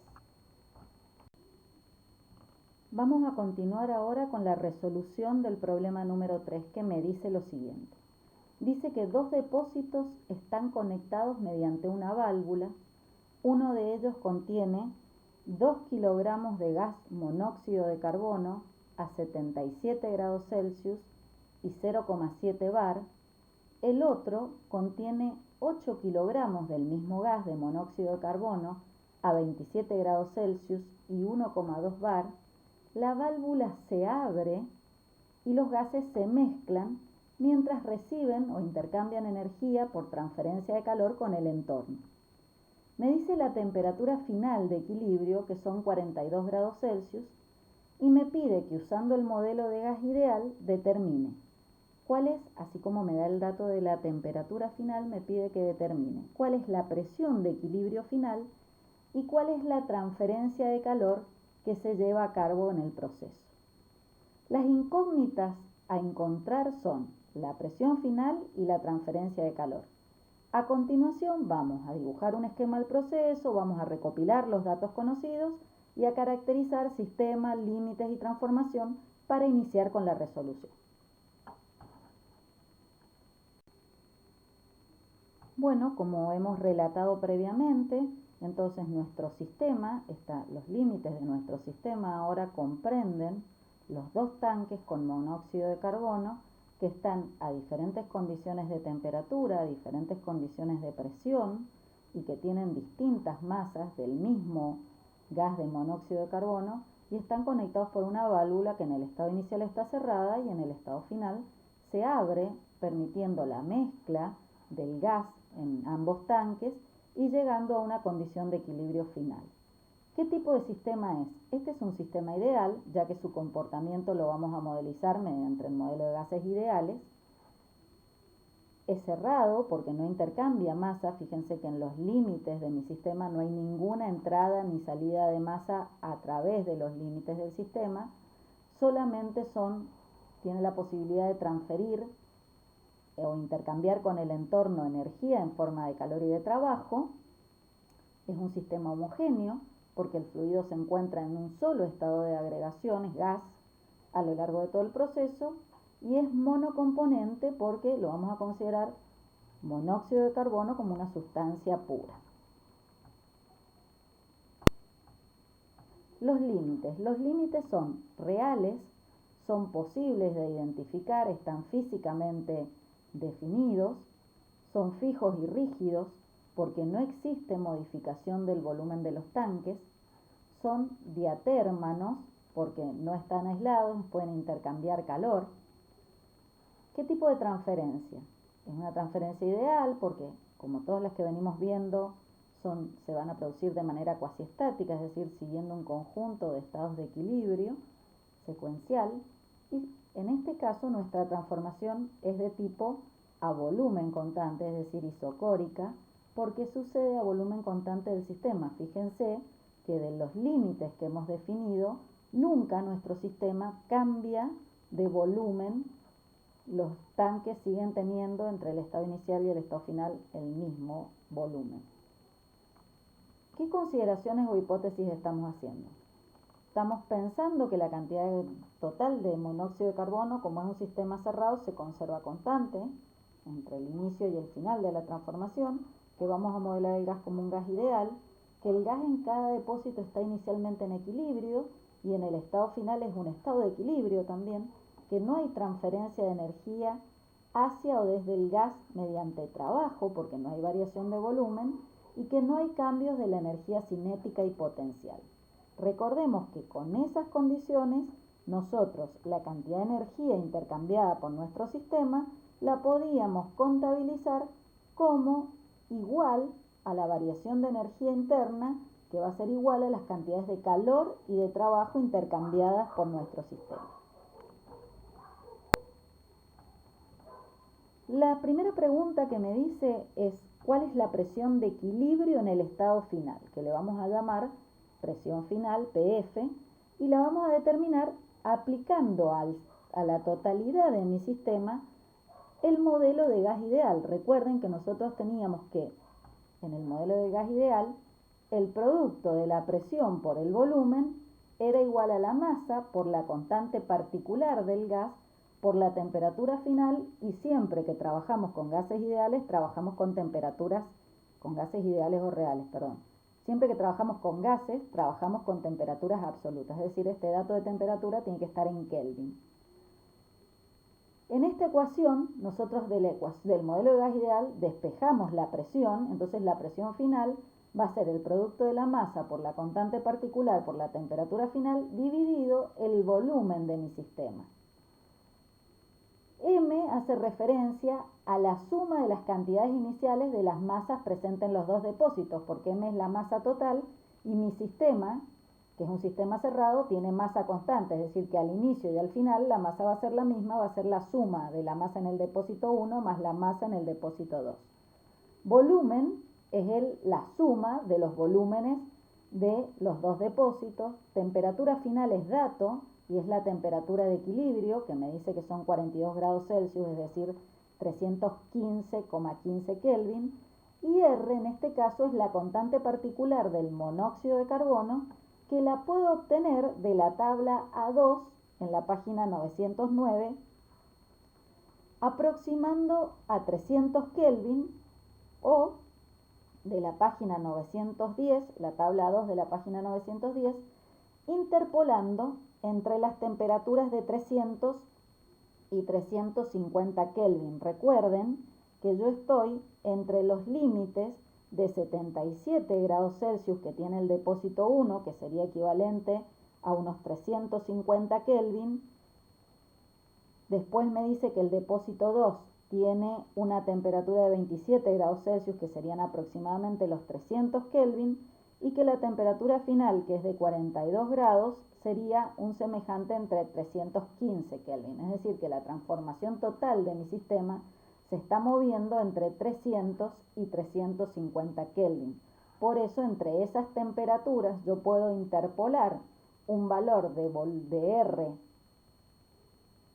Vamos a continuar ahora con la resolución del problema número 3, que me dice lo siguiente. Dice que dos depósitos están conectados mediante una válvula. Uno de ellos contiene 2 kilogramos de gas monóxido de carbono a 77 grados Celsius y 0,7 bar. El otro contiene 8 kilogramos del mismo gas de monóxido de carbono a 27 grados Celsius y 1,2 bar. La válvula se abre y los gases se mezclan mientras reciben o intercambian energía por transferencia de calor con el entorno. Me dice la temperatura final de equilibrio, que son 42 grados Celsius, y me pide que usando el modelo de gas ideal determine cuál es, así como me da el dato de la temperatura final, me pide que determine cuál es la presión de equilibrio final y cuál es la transferencia de calor que se lleva a cabo en el proceso. Las incógnitas a encontrar son la presión final y la transferencia de calor. A continuación vamos a dibujar un esquema del proceso, vamos a recopilar los datos conocidos y a caracterizar sistema, límites y transformación para iniciar con la resolución. Bueno, como hemos relatado previamente, entonces nuestro sistema, los límites de nuestro sistema ahora comprenden los dos tanques con monóxido de carbono que están a diferentes condiciones de temperatura, a diferentes condiciones de presión y que tienen distintas masas del mismo gas de monóxido de carbono y están conectados por una válvula que en el estado inicial está cerrada y en el estado final se abre, permitiendo la mezcla del gas en ambos tanques y llegando a una condición de equilibrio final. ¿Qué tipo de sistema es? Este es un sistema ideal, ya que su comportamiento lo vamos a modelizar mediante el modelo de gases ideales. Es cerrado porque no intercambia masa. Fíjense que en los límites de mi sistema no hay ninguna entrada ni salida de masa a través de los límites del sistema. Solamente tiene la posibilidad de transferir o intercambiar con el entorno energía en forma de calor y de trabajo. Es un sistema homogéneo porque el fluido se encuentra en un solo estado de agregación, es gas, a lo largo de todo el proceso, y es monocomponente porque lo vamos a considerar monóxido de carbono como una sustancia pura. Los límites son reales, son posibles de identificar, están físicamente definidos, son fijos y rígidos porque no existe modificación del volumen de los tanques, son diatérmanos porque no están aislados, pueden intercambiar calor. ¿Qué tipo de transferencia? Es una transferencia ideal porque, como todas las que venimos viendo, se van a producir de manera cuasi estática, es decir, siguiendo un conjunto de estados de equilibrio secuencial, y en este caso nuestra transformación es de tipo a volumen constante, es decir, isocórica, porque sucede a volumen constante del sistema. Fíjense que de los límites que hemos definido, nunca nuestro sistema cambia de volumen. Los tanques siguen teniendo entre el estado inicial y el estado final el mismo volumen. ¿Qué consideraciones o hipótesis estamos haciendo? Estamos pensando que la cantidad total de monóxido de carbono, como es un sistema cerrado, se conserva constante entre el inicio y el final de la transformación, que vamos a modelar el gas como un gas ideal, que el gas en cada depósito está inicialmente en equilibrio y en el estado final es un estado de equilibrio también, que no hay transferencia de energía hacia o desde el gas mediante trabajo, porque no hay variación de volumen, y que no hay cambios de la energía cinética y potencial. Recordemos que con esas condiciones, nosotros la cantidad de energía intercambiada por nuestro sistema la podíamos contabilizar como igual a la variación de energía interna, que va a ser igual a las cantidades de calor y de trabajo intercambiadas por nuestro sistema. La primera pregunta que me dice es ¿cuál es la presión de equilibrio en el estado final? Que le vamos a llamar presión final, PF, y la vamos a determinar aplicando a la totalidad de mi sistema el modelo de gas ideal. Recuerden que nosotros teníamos que, en el modelo de gas ideal, el producto de la presión por el volumen era igual a la masa por la constante particular del gas por la temperatura final, y siempre que trabajamos con gases ideales, trabajamos con gases ideales o reales, perdón. Siempre que trabajamos con gases, trabajamos con temperaturas absolutas, es decir, este dato de temperatura tiene que estar en Kelvin. En esta ecuación, nosotros del modelo de gas ideal despejamos la presión, entonces la presión final va a ser el producto de la masa por la constante particular por la temperatura final dividido el volumen de mi sistema. M hace referencia a la suma de las cantidades iniciales de las masas presentes en los dos depósitos, porque M es la masa total y mi sistema, que es un sistema cerrado, tiene masa constante, es decir, que al inicio y al final la masa va a ser la misma, va a ser la suma de la masa en el depósito 1 más la masa en el depósito 2. Volumen es la suma de los volúmenes de los dos depósitos. Temperatura final es dato y es la temperatura de equilibrio, que me dice que son 42 grados Celsius, es decir, 315,15 Kelvin. Y R en este caso es la constante particular del monóxido de carbono, que la puedo obtener de la tabla A2 en la página 909, aproximando a 300 Kelvin, o de la página 910, la tabla 2 de la página 910, interpolando entre las temperaturas de 300 y 350 Kelvin. Recuerden que yo estoy entre los límites de 77 grados Celsius que tiene el depósito 1, que sería equivalente a unos 350 Kelvin. Después me dice que el depósito 2 tiene una temperatura de 27 grados Celsius, que serían aproximadamente los 300 Kelvin, y que la temperatura final, que es de 42 grados, sería un semejante entre 315 Kelvin. Es decir, que la transformación total de mi sistema se está moviendo entre 300 y 350 Kelvin. Por eso, entre esas temperaturas yo puedo interpolar un valor de R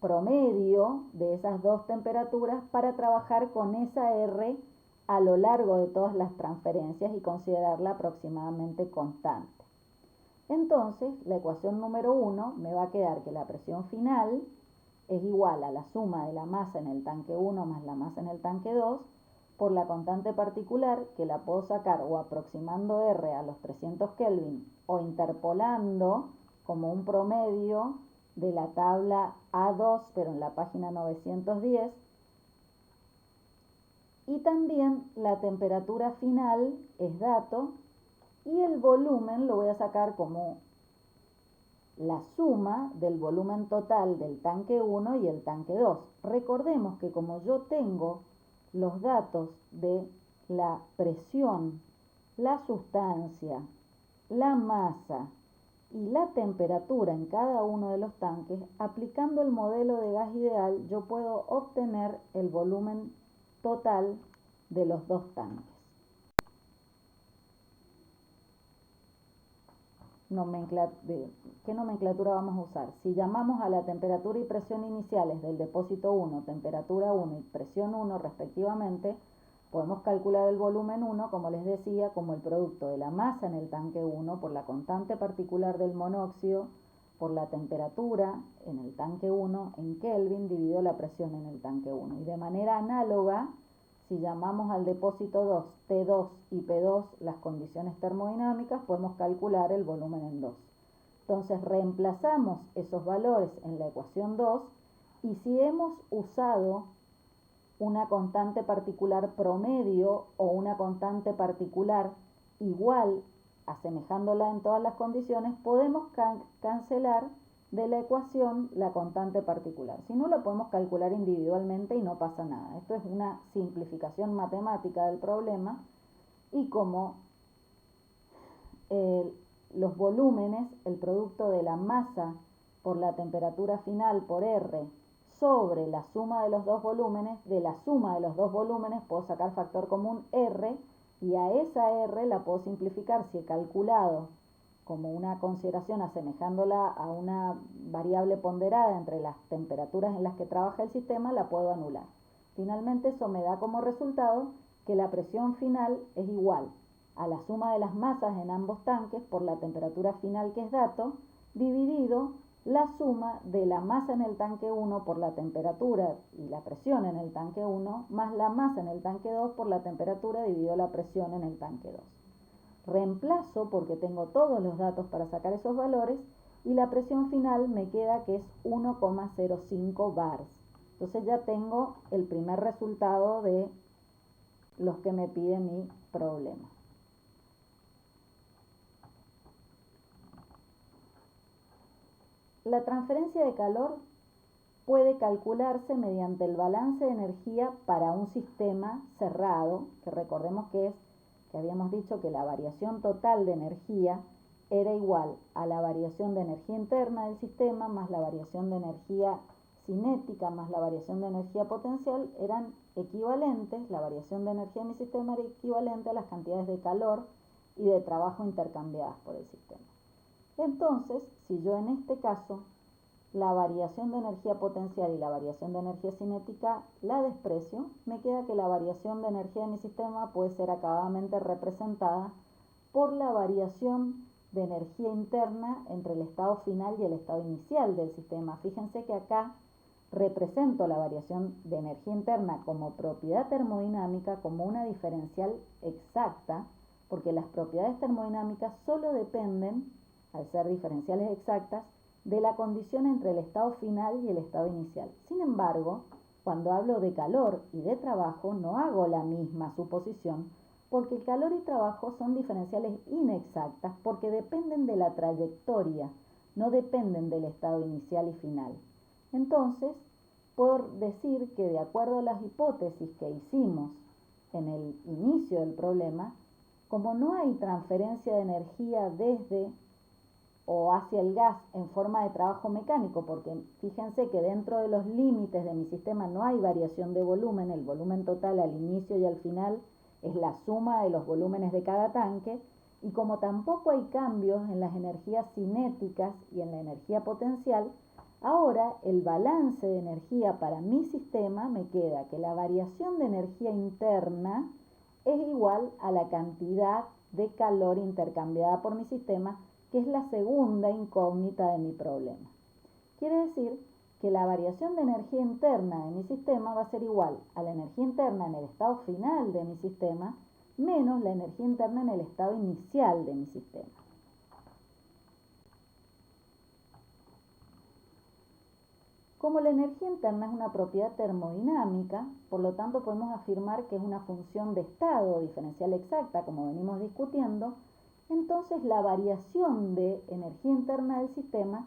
promedio de esas dos temperaturas para trabajar con esa R a lo largo de todas las transferencias y considerarla aproximadamente constante. Entonces, la ecuación número 1 me va a quedar que la presión final es igual a la suma de la masa en el tanque 1 más la masa en el tanque 2 por la constante particular, que la puedo sacar o aproximando R a los 300 Kelvin o interpolando como un promedio de la tabla A2, pero en la página 910. Y también la temperatura final es dato, y el volumen lo voy a sacar como la suma del volumen total del tanque 1 y el tanque 2. Recordemos que como yo tengo los datos de la presión, la sustancia, la masa y la temperatura en cada uno de los tanques, aplicando el modelo de gas ideal, yo puedo obtener el volumen total de los dos tanques. ¿Qué nomenclatura vamos a usar? Si llamamos a la temperatura y presión iniciales del depósito 1, temperatura 1 y presión 1 respectivamente, podemos calcular el volumen 1, como les decía, como el producto de la masa en el tanque 1 por la constante particular del monóxido por la temperatura en el tanque 1 en Kelvin dividido la presión en el tanque 1. Y de manera análoga, si llamamos al depósito 2 T2 y P2 las condiciones termodinámicas, podemos calcular el volumen en 2. Entonces reemplazamos esos valores en la ecuación 2, y si hemos usado una constante particular promedio o una constante particular igual, asemejándola en todas las condiciones, podemos cancelar de la ecuación la constante particular. Si no, la podemos calcular individualmente y no pasa nada. Esto es una simplificación matemática del problema, y como los volúmenes, el producto de la masa por la temperatura final por R sobre la suma de los dos volúmenes, de la suma de los dos volúmenes puedo sacar factor común R, y a esa R la puedo simplificar si he calculado como una consideración asemejándola a una variable ponderada entre las temperaturas en las que trabaja el sistema, la puedo anular. Finalmente, eso me da como resultado que la presión final es igual a la suma de las masas en ambos tanques por la temperatura final, que es dato, dividido la suma de la masa en el tanque 1 por la temperatura y la presión en el tanque 1 más la masa en el tanque 2 por la temperatura dividido la presión en el tanque 2. Reemplazo porque tengo todos los datos para sacar esos valores, y la presión final me queda que es 1,05 bars. Entonces ya tengo el primer resultado de los que me pide mi problema. La transferencia de calor puede calcularse mediante el balance de energía para un sistema cerrado, que recordemos que habíamos dicho que la variación total de energía era igual a la variación de energía interna del sistema más la variación de energía cinética más la variación de energía potencial, eran equivalentes, la variación de energía en mi sistema era equivalente a las cantidades de calor y de trabajo intercambiadas por el sistema. Entonces, si yo en este caso la variación de energía potencial y la variación de energía cinética la desprecio, me queda que la variación de energía de mi sistema puede ser acabadamente representada por la variación de energía interna entre el estado final y el estado inicial del sistema. Fíjense que acá represento la variación de energía interna como propiedad termodinámica, como una diferencial exacta, porque las propiedades termodinámicas solo dependen, al ser diferenciales exactas, de la condición entre el estado final y el estado inicial. Sin embargo, cuando hablo de calor y de trabajo, no hago la misma suposición, porque el calor y trabajo son diferenciales inexactas porque dependen de la trayectoria, no dependen del estado inicial y final. Entonces, por decir que de acuerdo a las hipótesis que hicimos en el inicio del problema, como no hay transferencia de energía desde o hacia el gas en forma de trabajo mecánico, porque fíjense que dentro de los límites de mi sistema no hay variación de volumen, el volumen total al inicio y al final es la suma de los volúmenes de cada tanque, y como tampoco hay cambios en las energías cinéticas y en la energía potencial, ahora el balance de energía para mi sistema me queda que la variación de energía interna es igual a la cantidad de calor intercambiada por mi sistema, que es la segunda incógnita de mi problema. Quiere decir que la variación de energía interna de mi sistema va a ser igual a la energía interna en el estado final de mi sistema menos la energía interna en el estado inicial de mi sistema. Como la energía interna es una propiedad termodinámica, por lo tanto podemos afirmar que es una función de estado diferencial exacta, como venimos discutiendo, entonces la variación de energía interna del sistema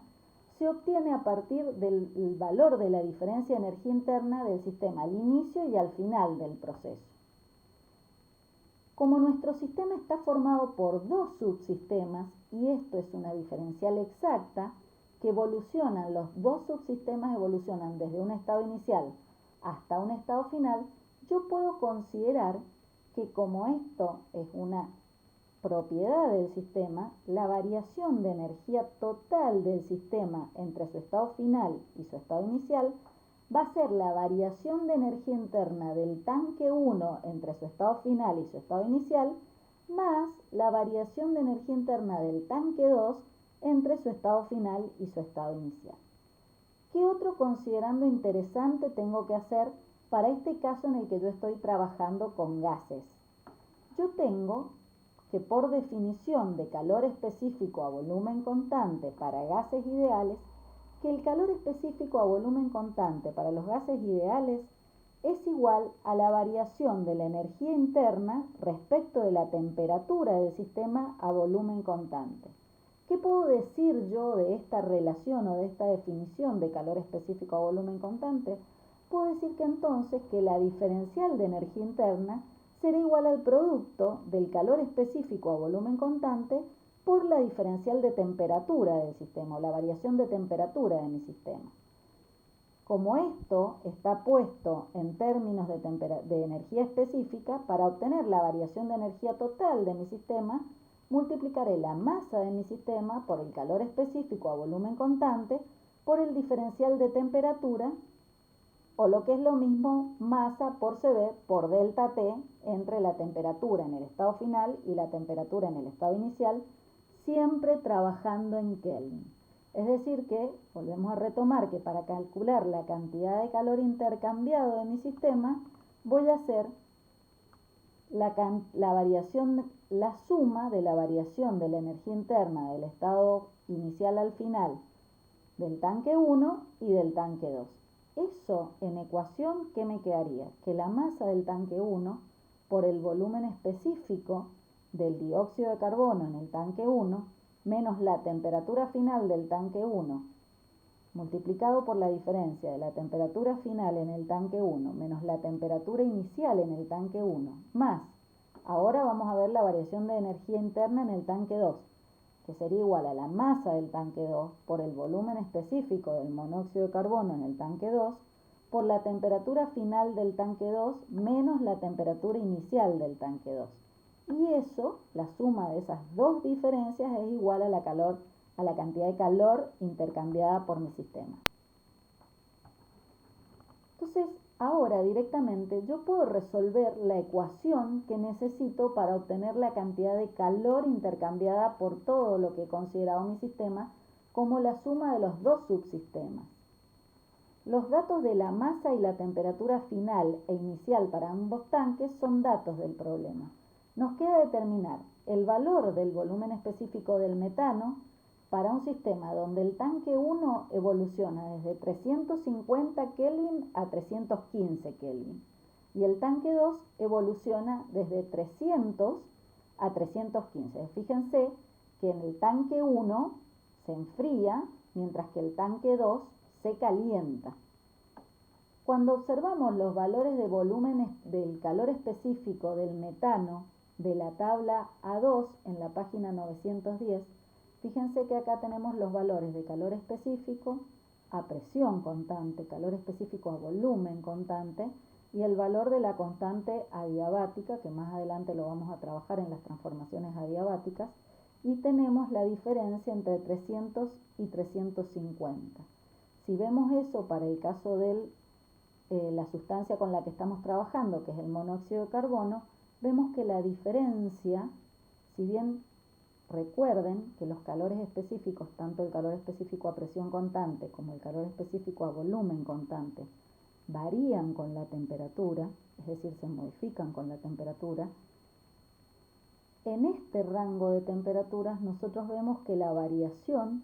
se obtiene a partir del valor de la diferencia de energía interna del sistema al inicio y al final del proceso. Como nuestro sistema está formado por dos subsistemas, y esto es una diferencial exacta, que evolucionan, los dos subsistemas evolucionan desde un estado inicial hasta un estado final, yo puedo considerar que como esto es una propiedad del sistema, la variación de energía total del sistema entre su estado final y su estado inicial va a ser la variación de energía interna del tanque 1 entre su estado final y su estado inicial, más la variación de energía interna del tanque 2 entre su estado final y su estado inicial. ¿Qué otro considerando interesante tengo que hacer para este caso en el que yo estoy trabajando con gases? Yo tengo que por definición de calor específico a volumen constante para gases ideales, que el calor específico a volumen constante para los gases ideales es igual a la variación de la energía interna respecto de la temperatura del sistema a volumen constante. ¿Qué puedo decir yo de esta relación o de esta definición de calor específico a volumen constante? Puedo decir que entonces que la diferencial de energía interna será igual al producto del calor específico a volumen constante por la diferencial de temperatura del sistema o la variación de temperatura de mi sistema. Como esto está puesto en términos de energía específica, para obtener la variación de energía total de mi sistema, multiplicaré la masa de mi sistema por el calor específico a volumen constante por el diferencial de temperatura, o lo que es lo mismo, masa por CB por delta T entre la temperatura en el estado final y la temperatura en el estado inicial, siempre trabajando en Kelvin. Es decir que, volvemos a retomar que para calcular la cantidad de calor intercambiado de mi sistema, voy a hacer la suma de la variación de la energía interna del estado inicial al final del tanque 1 y del tanque 2. Eso en ecuación, ¿qué me quedaría? Que la masa del tanque 1 por el volumen específico del dióxido de carbono en el tanque 1 menos la temperatura final del tanque 1 multiplicado por la diferencia de la temperatura final en el tanque 1 menos la temperatura inicial en el tanque 1 más, ahora vamos a ver la variación de energía interna en el tanque 2, que sería igual a la masa del tanque 2 por el volumen específico del monóxido de carbono en el tanque 2 por la temperatura final del tanque 2 menos la temperatura inicial del tanque 2. Y eso, la suma de esas dos diferencias, es igual a la cantidad de calor intercambiada por mi sistema. Entonces, ahora directamente yo puedo resolver la ecuación que necesito para obtener la cantidad de calor intercambiada por todo lo que he considerado mi sistema como la suma de los dos subsistemas. Los datos de la masa y la temperatura final e inicial para ambos tanques son datos del problema. Nos queda determinar el valor del volumen específico del metano para un sistema donde el tanque 1 evoluciona desde 350 Kelvin a 315 Kelvin y el tanque 2 evoluciona desde 300 a 315. Fíjense que en el tanque 1 se enfría, mientras que el tanque 2 se calienta. Cuando observamos los valores de volúmenes del calor específico del metano de la tabla A2 en la página 910, fíjense que acá tenemos los valores de calor específico a presión constante, calor específico a volumen constante, y el valor de la constante adiabática, que más adelante lo vamos a trabajar en las transformaciones adiabáticas, y tenemos la diferencia entre 300 y 350. Si vemos eso para el caso de la sustancia con la que estamos trabajando, que es el monóxido de carbono, vemos que la diferencia, si bien recuerden que los calores específicos, tanto el calor específico a presión constante como el calor específico a volumen constante, varían con la temperatura, es decir, se modifican con la temperatura, en este rango de temperaturas nosotros vemos que la variación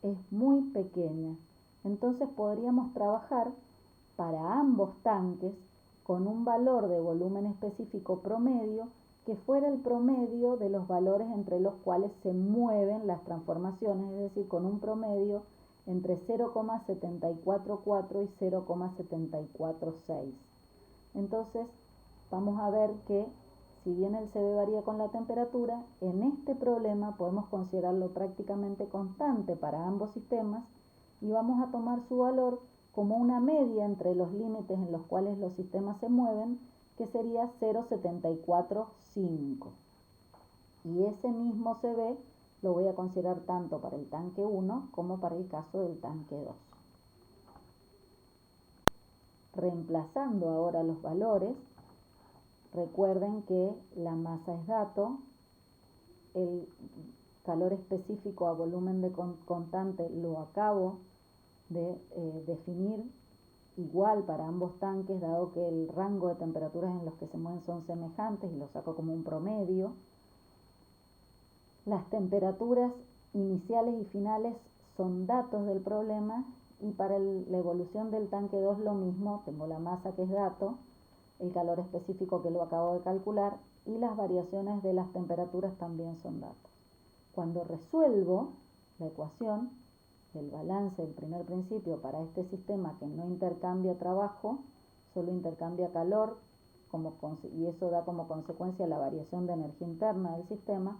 es muy pequeña. Entonces podríamos trabajar para ambos tanques con un valor de volumen específico promedio que fuera el promedio de los valores entre los cuales se mueven las transformaciones, es decir, con un promedio entre 0,744 y 0,746. Entonces, vamos a ver que si bien el CB varía con la temperatura, en este problema podemos considerarlo prácticamente constante para ambos sistemas y vamos a tomar su valor como una media entre los límites en los cuales los sistemas se mueven, que sería 0,745. Y ese mismo CB lo voy a considerar tanto para el tanque 1 como para el caso del tanque 2. Reemplazando ahora los valores, recuerden que la masa es dato, el calor específico a volumen de constante lo acabo de definir igual para ambos tanques, dado que el rango de temperaturas en los que se mueven son semejantes y lo saco como un promedio. Las temperaturas iniciales y finales son datos del problema y para la evolución del tanque 2 lo mismo, tengo la masa que es dato, el calor específico que lo acabo de calcular y las variaciones de las temperaturas también son datos. Cuando resuelvo la ecuación del balance del primer principio para este sistema que no intercambia trabajo, solo intercambia calor, y eso da como consecuencia la variación de energía interna del sistema,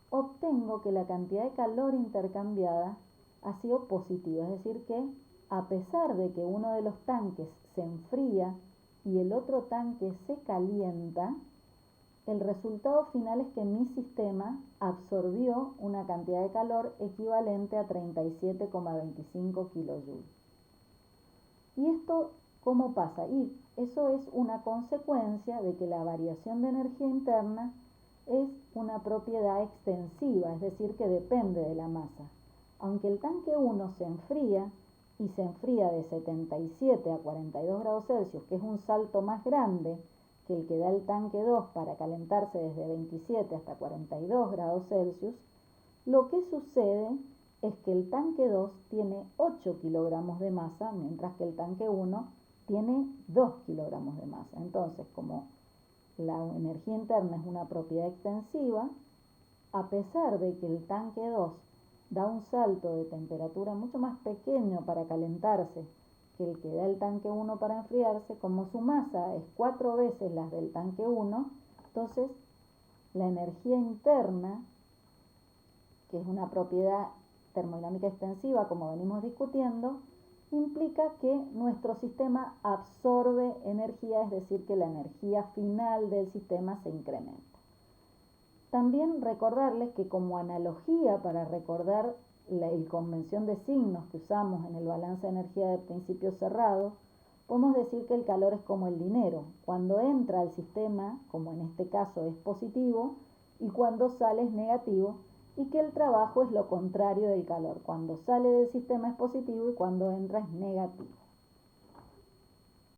obtengo que la cantidad de calor intercambiada ha sido positiva, es decir que a pesar de que uno de los tanques se enfría y el otro tanque se calienta, el resultado final es que mi sistema absorbió una cantidad de calor equivalente a 37,25 kilojoules. ¿Y esto cómo pasa? Y eso es una consecuencia de que la variación de energía interna es una propiedad extensiva, es decir, que depende de la masa. Aunque el tanque 1 se enfría y se enfría de 77 a 42 grados Celsius, que es un salto más grande que el que da el tanque 2 para calentarse desde 27 hasta 42 grados Celsius, lo que sucede es que el tanque 2 tiene 8 kilogramos de masa, mientras que el tanque 1 tiene 2 kilogramos de masa. Entonces, como la energía interna es una propiedad extensiva, a pesar de que el tanque 2 da un salto de temperatura mucho más pequeño para calentarse que el que da el tanque 1 para enfriarse, como su masa es 4 veces la del tanque 1, entonces la energía interna, que es una propiedad termodinámica extensiva como venimos discutiendo, implica que nuestro sistema absorbe energía, es decir, que la energía final del sistema se incrementa. También recordarles que como analogía para recordar la convención de signos que usamos en el balance de energía de principio cerrado, podemos decir que el calor es como el dinero. Cuando entra al sistema, como en este caso es positivo, y cuando sale es negativo, y que el trabajo es lo contrario del calor. Cuando sale del sistema es positivo y cuando entra es negativo.